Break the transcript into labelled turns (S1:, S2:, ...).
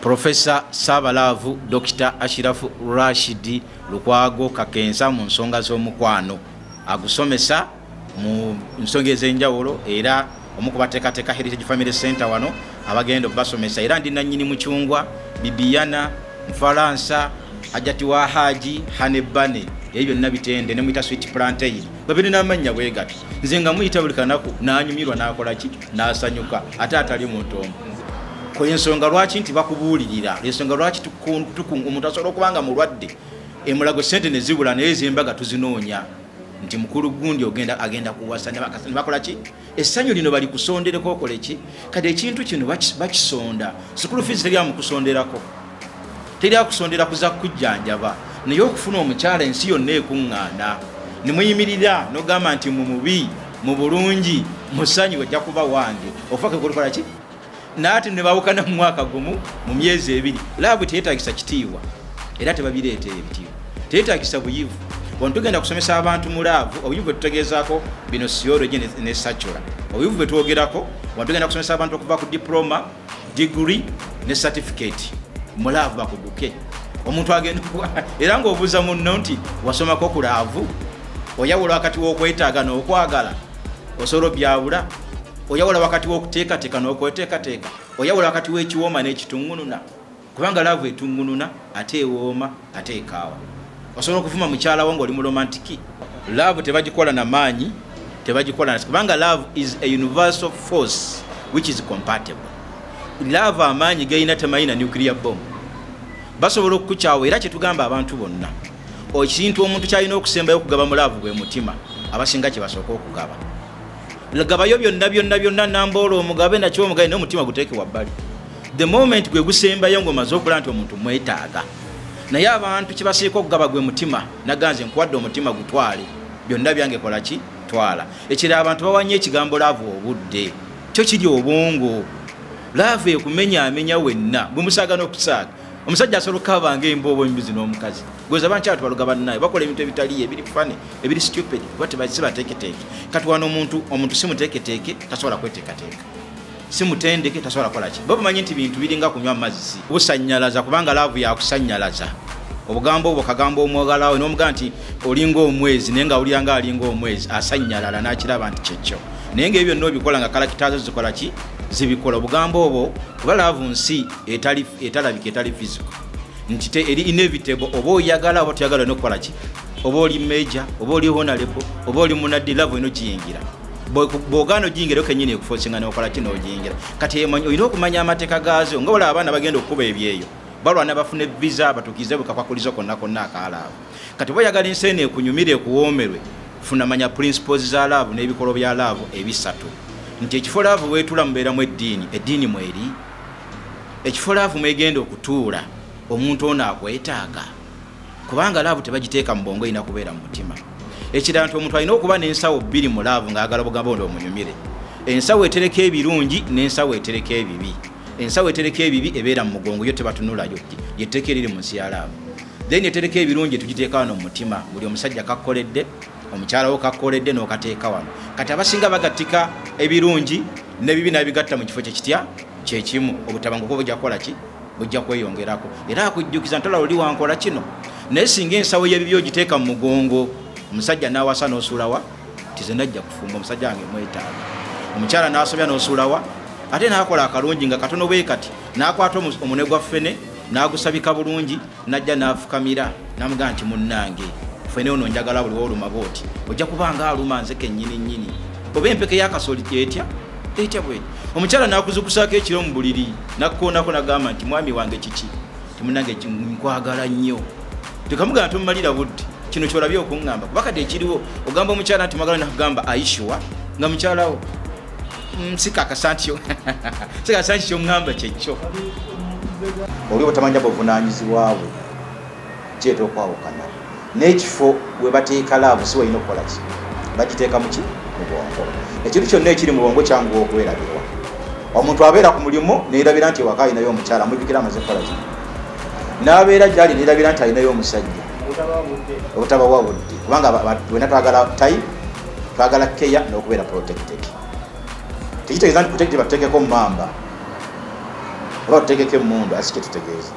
S1: Professor Sabalavu Dr. Ashirafu Rashid Lukwago Kakensa mu nsonga z'omukwano agusomesa mu nsonga ez'enjawulo era omukubateekateeka Heritage Family Center wano abagenda basomesa era ndi nannyini Muchungwa Bibiana Mfaransa Hajati wa Haji Hanebane ebyo nabitende ne mwita Sweet Plantain babiri namanya bwegati nze nga muyita buli kanaku nanyumirwa nakola ki nasanyuka ate atali muntu omu ko ensonga lwaki nti bakubuulirira ensonga lwaki omuntu asobola okubanga mulwadde emulago sente ne zibula naye zembaga tuzinoonya nti mukulu gundi agenda kuwasa ne bakola ki essanyu lino bali kusondereko okole ki kati ekintu kino bakisonda school fees teri amukusonderako teri akusondera kuza kujjanjaba naye okufuna omukyala ensi yonna ekuŋŋaana ne muyimirira n'ogamba nti mu mubi mu bulungi musanyu wajja kuba wange ofake kukola ki naati ne bawukana mu mwaka gumu mu myezi ebiri laavu teyeetagisa kitiibwa era tebabireetera ebitiibwa teyeetagisa buyivu wano tugenda kusomesa abantu mu laavu obuyivu bwe tutegeezaako bino theology ne secular obuyivu bwe twogerako wano tugenda kusomesa abantu okuva ku diploma degree ne certificate mu laavu bakuguke omuntu agenda era ng'obuuza munno nti wasomako ku laavu oyawula wakati w'okwetaaga n'okwagala osobola byawula oyawula wakati w'okuteekateeka n'okweteekateeka oyawula wakati w'ekiwooma n'ekituŋŋununa kubanga laavu etuŋŋununa ate ewooma ate ekaawa osobola okuvuma mukyala wo ng'oli mu romantiki laavu tebagikola na maanyi tebagikola kubanga laavu is a universal force which is compatible laavu amaanyi gayina temayina nuclear bomb basobola okukukyawa era kyetugamba abantu bonna ekintu omuntu kyalina okusembayo okugaba mu laavu gwe mutima abasinga kye basooka okugaba gabayo byonna namboola omugabe nakyo omugabe n'omutima guteeke wabbali the moment gwe gusembayo ng'omaze okulaba nti omuntu mwetaaga naye abantu kibasiika okugaba gwe mutima naganze nkuwadde omutima gutwale byonna byange kola ki twala ekira abantu bawanye ekigambo laavu obudde kyo kiri obwongo laavu ekumenyaamenya wenna gwe musaaga n'okusaaga omusajja asobola okukaba ng'emboobo embuzi n'omukazi gweza bankyala tubalugaba naye bakola ebintu ebitaliyo ebiri fane ebiri stupid si bateeketeeke kati wano omuntu si muteeketeeke tasobola kweteekateeka si mutendeke tasobola kola ki babumanyi nti bintu biringa kunywa amazzi busannyalaza kubanga laavu yakusannyalaza obugambo obwo kagambo omwogalawo n'omugamba nti olinga omwezi naye nga awulira nga alinga omwezi asannyalala n'akiraba nti kyekyo naye ng'ebyo byonna obikola nga kalakitaazo zikola ki zibikola obugambo obwo kuba laavu nsi etalabika etali physical nti eri inevitable oba oyagala oba toyagala n'okukola ki oba oli major oba oli honorable oba oli munaddi laavu eno giyingira bw'ogaana ogiyingira kenyini ekufosinga n'okola ki n'ogiyingira kati olina okumanya amateeka gaazo nga olaba abaana bagenda okukuba ebyeyo balwana bafune visa batukize bukakwakulizo konna akalaavu kati boyagala ensi eno ekunyumire ekuwoomerwe funa manya principles za laavu n'ebikolo bya laavu ebisatu nti ekifo laavu weetula mubeeramu eddiini mweri ekifo laavu mwegenda okutuula omuntu ono akwetaaga kubanga laavu tebagiteeka mu bwongo erina kubeera mu mutima ekirala nti omuntu alina okuba n'ensawo bbiri mu laavu ng'agala bugambo ndi omunyumire ensawo etereka ebirungi n'ensawo etereka ebibi ensawo etereka ebibi ebeera mu mugongo yo tebatunulayo yetteeka eriri mu nsi ya laavu then etereka ebirungi tugiteeka wano mu mutima buli omusajja kakkoledde omukyala wo kakkoledde n'okateeka wano kati abasinga bagattika ebirungi n'ebibi nabigatta mu kifo kyekitya kyekimu obutabanguko bujja kukola ki bujja kweyongerako era akujjukiza ntola oli wankola kino naye singa ensawo y'ebibi ogiteeka mu mugongo omusajja n'awasa n'osuulawa tize najja kufumba omusajja wange mwetaaga omukyala n'asobya n'osuulawa ate n'akola akalungi nga katono bwe kati n'akwata omune gwa ffene n'agusabika bulungi najja n'afukamira n'amugamba nti munnange ffene ono njagala buli wooluma bwoti ojja kubanga aluma nze kennyini oba empeke y'akasooli etya bweti omukyala n'akuzukusaako ekiro mu buliri nakkoonako n'agamba nti mwami wange kiki timunange nkwagala nnyo tekamugamba tomumalira budde kino kyolabye okuŋŋamba kuba kati ekiriwo ogamba omukyala nti mwagala nakugamba aishuwa nga mukyalawo sikakasa nti kyoŋŋamba kyekyo oli obutamanya buvunaanyizibwabwe kyeta okwawukana n'ekifo we bateeka laavu si walina okukola ki bagiteeka muki mu bwongo ekintu kyonna ekiri mu bwongo kyanguwa okwerabirwa omuntu abeera ku mulimu neerabira nti ewaka alinayo omukyala amujjukira amaze kukola ki n'abeera gyali neerabira nti alinayo omusajja obutabawa budde kubanga wena twagala time twagala keya n'okubeera protected tekitegeeza nti protected batuteekeko mumamba oba tutegeko emundu asi kyetutegeeza